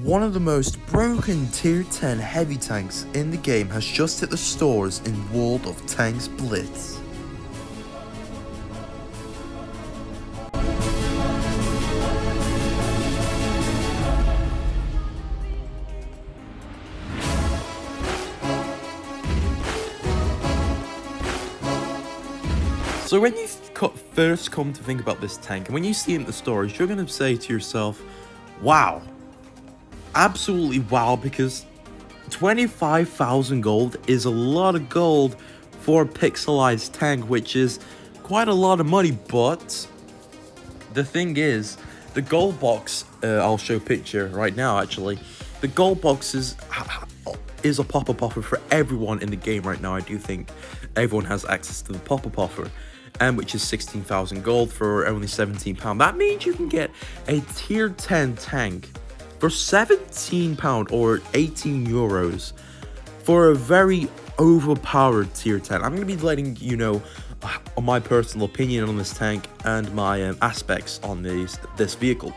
One of the most broken tier 10 heavy tanks in the game has just hit the stores in World of Tanks Blitz. So when you first come to think about this tank, and when you see it in the stores, you're going to say to yourself, wow, absolutely wow, because 25,000 gold is a lot of gold for a pixelized tank, which is quite a lot of money. But the thing is, the gold box, I'll show a picture right now actually, the gold box is a pop-up offer for everyone in the game right now. I do think everyone has access to the pop-up offer, and which is 16,000 gold for only £17. That means you can get a tier 10 tank for £17 or 18 euros for a very overpowered tier 10. I'm going to be letting you know my personal opinion on this tank and my aspects on this vehicle.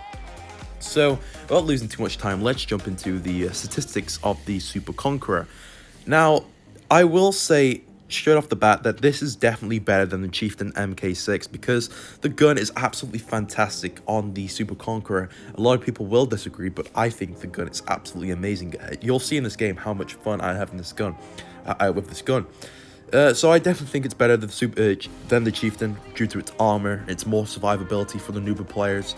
So, without losing too much time, let's jump into the statistics of the Super Conqueror. Now, I will say straight off the bat that this is definitely better than the Chieftain MK6 because the gun is absolutely fantastic on the Super Conqueror. A lot of people will disagree, but I think the gun is absolutely amazing. You'll see in this game how much fun I have in this gun, with this gun. So I definitely think it's better than the Chieftain due to its armor, its more survivability for the newer players.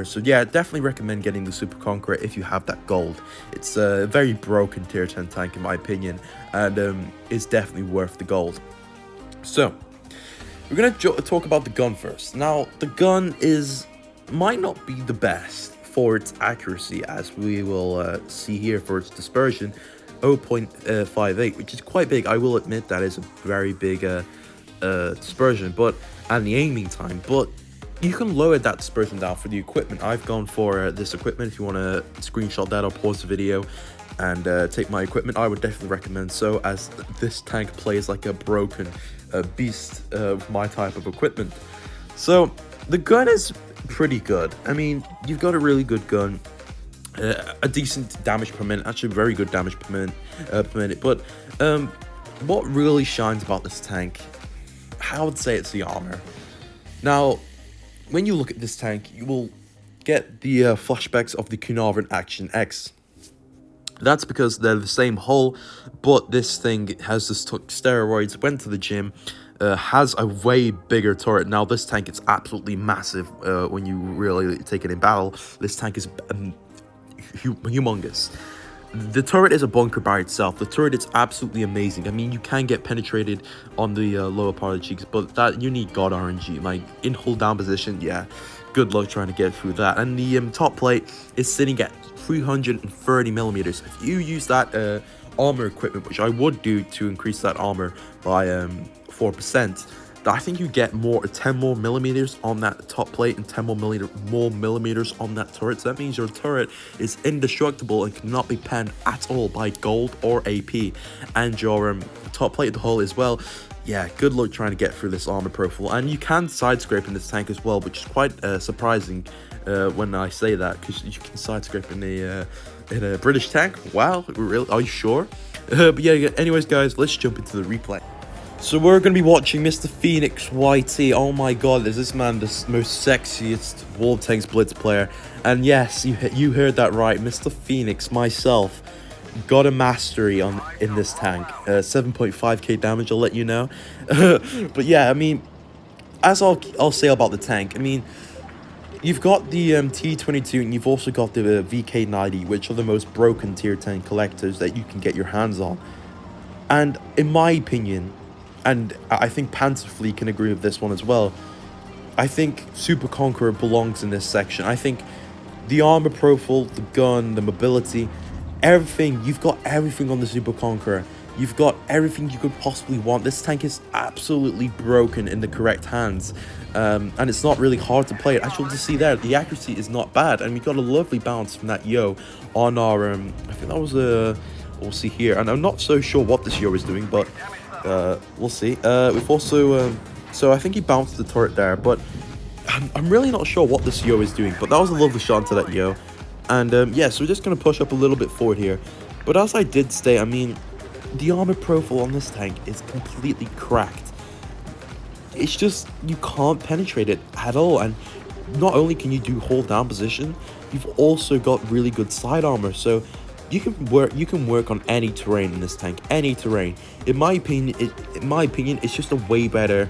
So yeah, definitely recommend getting the Super Conqueror if you have that gold. It's a very broken tier 10 tank in my opinion, and it's definitely worth the gold. So we're gonna talk about the gun first. Now the gun might not be the best for its accuracy, as we will see here, for its dispersion. 0.58, which is quite big. I will admit that is a very big dispersion, and the aiming time, but you can lower that dispersion down for the equipment. I've gone for this equipment. If you want to screenshot that or pause the video and take my equipment, I would definitely recommend so, as this tank plays like a broken beast of my type of equipment. So the gun is pretty good. I mean, you've got a really good gun. A decent damage per minute, actually very good damage per minute, but what really shines about this tank, I would say it's the armor. Now, when you look at this tank, you will get the flashbacks of the Carnarvon Action X. That's because they're the same hull, but this thing has just took steroids, went to the gym, has a way bigger turret. Now this tank is absolutely massive when you really take it in battle. This tank is humongous. The turret is a bunker by itself. The turret is absolutely amazing. I mean, you can get penetrated on the lower part of the cheeks, but that you need god RNG. Like in hold down position, yeah, good luck trying to get through that. And the top plate is sitting at 330 millimeters. If you use that armor equipment, which I would do to increase that armor by 4%, I think you get 10 more millimeters on that top plate and 10 more millimeters on that turret. So that means your turret is indestructible and cannot be penned at all by gold or AP. And your top plate of the hull as well. Yeah, good luck trying to get through this armor profile. And you can side scrape in this tank as well, which is quite surprising when I say that, because you can side scrape in a British tank. Wow, really? Are you sure? But yeah, anyways guys, let's jump into the replay. So we're going to be watching Mr. Phoenix YT. Oh my god, is this man the most sexiest World of Tanks Blitz player? And yes, you heard that right, Mr. Phoenix, myself, got a mastery in this tank. 7.5k damage, I'll let you know. But yeah, I mean, as I'll say about the tank, I mean, you've got the T22 and you've also got the VK90, which are the most broken tier 10 collectors that you can get your hands on. And in my opinion, and I think Panzerfleet can agree with this one as well, I think Super Conqueror belongs in this section. I think the armor profile, the gun, the mobility, everything, you've got everything on the Super Conqueror. You've got everything you could possibly want. This tank is absolutely broken in the correct hands. And it's not really hard to play it. As you'll just see there, the accuracy is not bad. And we got a lovely bounce from that yo on our, I think that was we'll see here. And I'm not so sure what this yo is doing, but we'll see. We've also, so I think he bounced the turret there, but I'm really not sure what this yo is doing. But that was a lovely shot into that yo. And yeah, so we're just going to push up a little bit forward here. But as I did state, I mean, the armor profile on this tank is completely cracked. It's just, you can't penetrate it at all. And not only can you do hold down position, you've also got really good side armor. So you can work on any terrain in this tank, any terrain. In my opinion, it's just a way better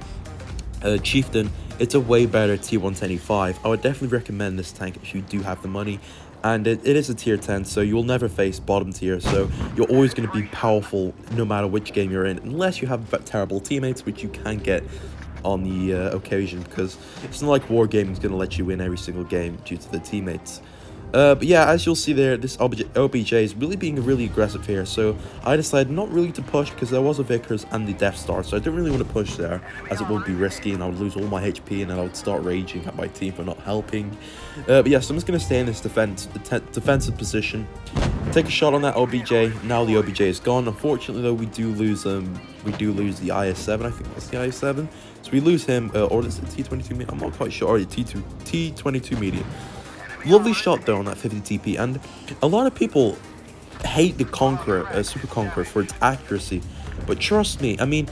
chieftain. It's a way better tier 125. I would definitely recommend this tank if you do have the money. And it is a tier 10, so you'll never face bottom tier, so you're always going to be powerful no matter which game you're in, unless you have terrible teammates, which you can get on the occasion, because it's not like Wargaming is going to let you win every single game due to the teammates. But yeah, as you'll see there, this OBJ is really being really aggressive here, so I decided not really to push because there was a Vickers and the Death Star, so I didn't really want to push there, as it would be risky and I would lose all my HP and then I would start raging at my team for not helping. But yeah, so I'm just going to stay in this defensive position, take a shot on that OBJ. Now the OBJ is gone. Unfortunately though, we do lose the IS-7, I think that's the IS-7. So we lose him, or is it T-22 medium? I'm not quite sure, or T-22 medium. Lovely shot though on that 50 TP, and a lot of people hate the Conqueror, Super Conqueror, for its accuracy, but trust me, I mean,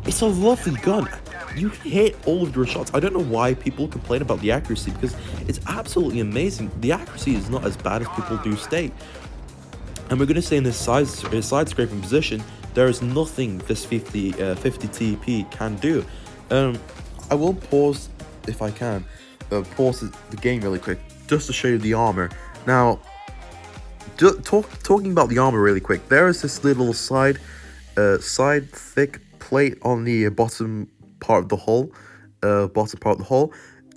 it's a lovely gun. You can hit all of your shots. I don't know why people complain about the accuracy, because it's absolutely amazing. The accuracy is not as bad as people do state. And we're going to say in this side scraping position, there is nothing this 50 TP can do. I will pause, if I can, pause the game really quick, just to show you the armor. Now, talking about the armor really quick, there is this little side thick plate on the bottom part of the hull.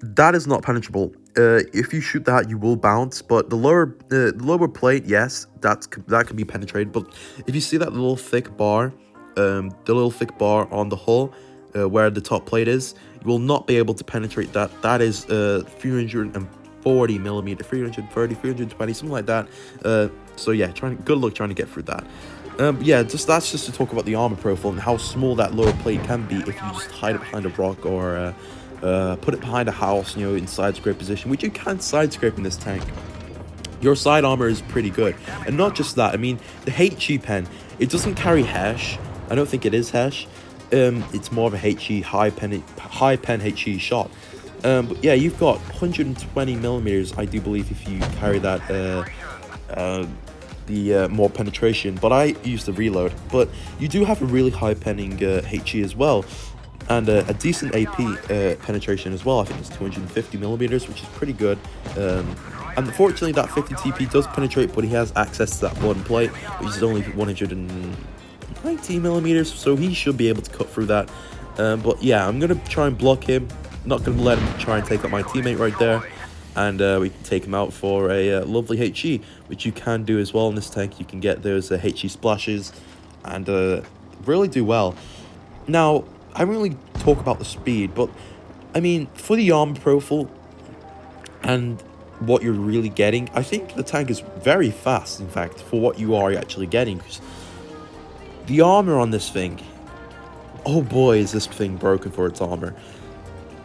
That is not penetrable. If you shoot that, you will bounce. But the lower plate, yes, that can be penetrated. But if you see that little thick bar, on the hull, where the top plate is, you will not be able to penetrate that. That is 340 millimeter, 330, 320, something like that. So yeah, good luck trying to get through that. Yeah, that's just to talk about the armor profile and how small that lower plate can be if you just hide it behind a rock or put it behind a house, you know, in side scrape position, which you can side scrape in this tank. Your side armor is pretty good, and not just that. I mean, the HE pen, it doesn't carry hash. I don't think it is hash. It's more of a HE high pen HE shot. But yeah, you've got 120 millimeters, I do believe, if you carry that more penetration. But I use the reload. But you do have a really high penning HE as well, and a decent AP penetration as well. I think it's 250 millimeters, which is pretty good. And unfortunately, that 50 TP does penetrate, but he has access to that bottom plate, which is only 190 millimeters, so he should be able to cut through that. But yeah, I'm gonna try and block him. Not gonna let him try and take out my teammate right there, and we can take him out for a lovely HE, which you can do as well in this tank. You can get those HE splashes and really do well. Now, I don't really talk about the speed, but I mean, for the armor profile and what you're really getting, I think the tank is very fast, in fact, for what you are actually getting. Because the armor on this thing, oh boy, is this thing broken for its armor.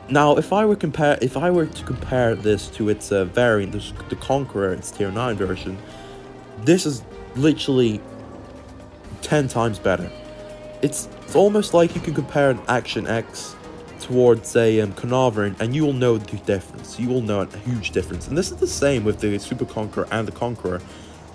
Now, if I were to compare this to its variant, the Conqueror, its tier 9 version, this is literally 10 times better. It's almost like you can compare an Action X towards a Carnarvon, and you will know the difference. You will know a huge difference. And this is the same with the Super Conqueror and the Conqueror,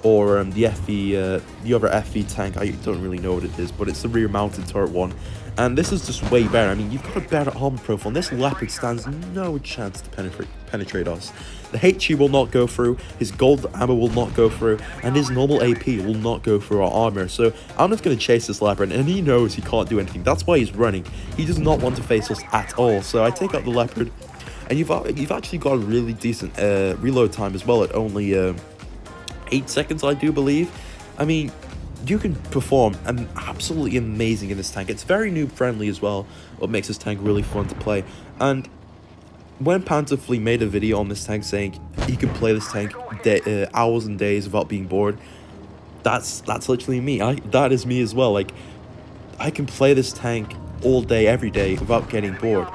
or the other FV tank. I don't really know what it is, but it's the rear mounted turret one. And this is just way better. I mean, you've got a better armor profile, and this Leopard stands no chance to penetrate us. The HE will not go through, his gold ammo will not go through, and his normal AP will not go through our armor. So I'm just going to chase this Leopard, and he knows he can't do anything. That's why he's running. He does not want to face us at all. So I take out the Leopard, and you've actually got a really decent reload time as well at only 8 seconds, I do believe. I mean, you can perform absolutely amazing in this tank. It's very noob friendly as well, what makes this tank really fun to play. And when Panterfleet made a video on this tank saying he can play this tank hours and days without being bored, that's literally me. That is me as well. Like, I can play this tank all day, every day without getting bored.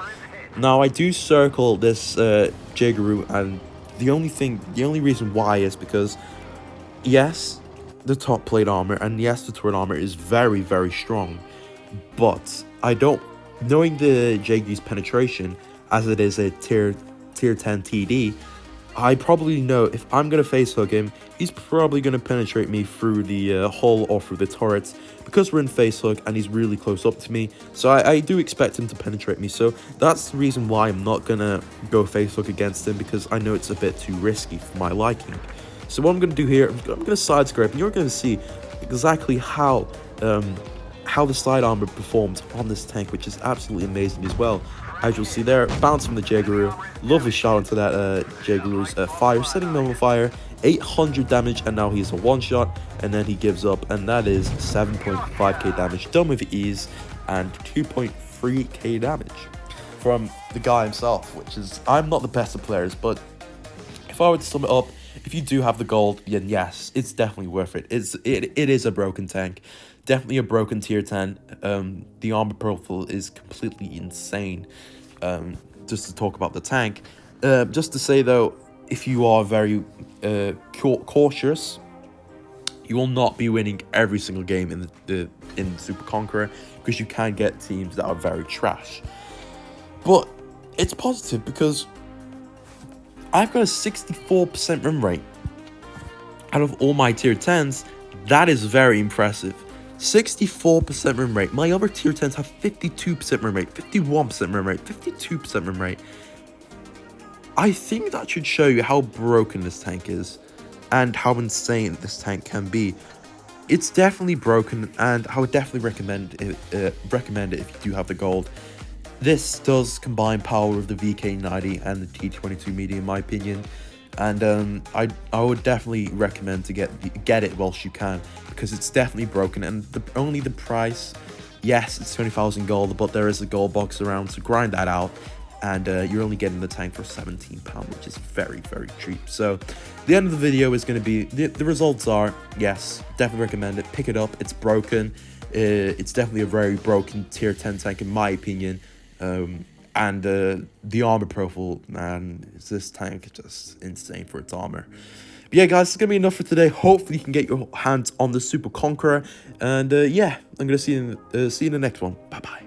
Now, I do circle this Jigaroo and The only reason why is because, yes, the top plate armor, and yes, the turret armor is very, very strong, but I don't, knowing the Jaeger's penetration, as it is a tier 10 TD, I probably know if I'm going to face hook him, he's probably going to penetrate me through the hull or through the turrets, because we're in face hook and he's really close up to me. So I do expect him to penetrate me. So that's the reason why I'm not going to go face hook against him, because I know it's a bit too risky for my liking. So what I'm going to do here, I'm going to side scrape, and you're going to see exactly how the side armor performs on this tank, which is absolutely amazing as well. As you'll see there, bounce from the Jaeger, lovely shot into that Jaeger's fire, setting him on fire, 800 damage, and now he's a one-shot, and then he gives up, and that is 7.5k damage, done with ease, and 2.3k damage from the guy himself, which is, I'm not the best of players, but if I were to sum it up, if you do have the gold, then yes, it's definitely worth it. It is a broken tank. Definitely a broken tier 10. The armor profile is completely insane. Just to talk about the tank. Just to say though, if you are very cautious, you will not be winning every single game in Super Conqueror, because you can get teams that are very trash. But it's positive because I've got a 64% win rate out of all my tier 10s. That is very impressive. 64% win rate. My other tier 10s have 52% win rate, 51% win rate, 52% win rate. I think that should show you how broken this tank is and how insane this tank can be. It's definitely broken, and I would definitely recommend it if you do have the gold. This does combine power of the VK90 and the T22 Media, in my opinion, and I would definitely recommend to get it whilst you can, because it's definitely broken. And only the price, yes, it's 20,000 gold, but there is a gold box around, so grind that out, and you're only getting the tank for £17, which is very, very cheap. So the end of the video is going to be the results are, yes, definitely recommend it. Pick it up. It's broken. It's definitely a very broken tier 10 tank in my opinion. And the armor profile, man, is this tank just insane for its armor. But yeah, guys, it's gonna be enough for today. Hopefully you can get your hands on the Super Conqueror, and yeah, I'm gonna see you in the next one. Bye bye.